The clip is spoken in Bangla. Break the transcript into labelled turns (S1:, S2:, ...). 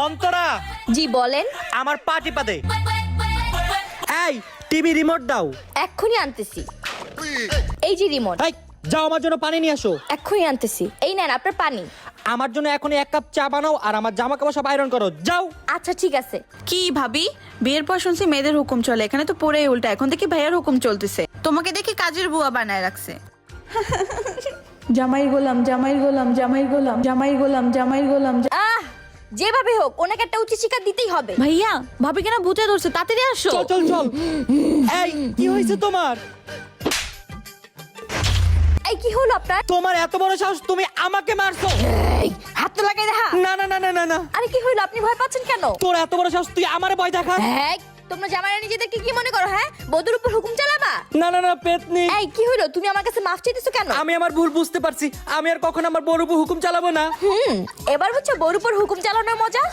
S1: অন্তরা,
S2: জি বলেন।
S1: আমার পা টিপা দে। এই টিভি রিমোট দাও।
S2: এক্ষুনি আনতেছি। এই যে রিমোট।
S1: এই যাও, আমার জন্য পানি নিয়ে আসো।
S2: এক্ষুনি আনতেছি। এই নেন আপনার পানি।
S1: আমার জন্য এখনই 1 কাপ চা বানাও আর আমার জামা কাপড় সব আয়রন করো, যাও।
S2: আচ্ছা ঠিক আছে।
S3: কি ভাবি, বিয়ের পর শুনছি মেয়েদের হুকুম চলে, এখানে তো পুরাই উল্টা। এখন থেকে ভাইয়ার হুকুম চলতেছে। তোমাকে দেখি কাজের বুয়া বানায় রাখছে।
S4: জামাই গোলাম, জামাই গোলাম, জামাই গোলাম, জামাই গোলাম, জামাই গোলাম।
S2: যেভাবে হোক ওনাকে একটা উচিত শিক্ষা দিতেই হবে।
S3: ভাইয়া, ভাবি কেন ভূতে ধরছে, তাড়াতাড়ি আসো।
S1: চল চল চল। এই কি হয়েছে তোমার?
S2: এই কি হলো আপনার?
S1: তোমার এত বড় সাহস, তুমি আমাকে মারছো?
S2: এই হাত তো লাগাই দেখা।
S1: না না না না না না।
S2: আরে কি হলো, আপনি ভয় পাচ্ছেন কেন?
S1: তোর এত বড় সাহস, তুই আমারে ভয় দেখাস?
S2: হ্যাঁ, তোমরা জামাইরা নিজেদেরকে কি মনে করো? হ্যাঁ, বধূর উপর হুকুম চালাবা?
S1: না না না পেতনি।
S2: এই কি হলো, তুমি আমার কাছে মাফ চাইতেছো কেন?
S1: আমি আমার ভুল বুঝতে পারছি, আমি আর কখনো আমার বড় উপর হুকুম চালাবো না।
S2: এবার বুঝছো বউর উপর হুকুম চালানোর মজা?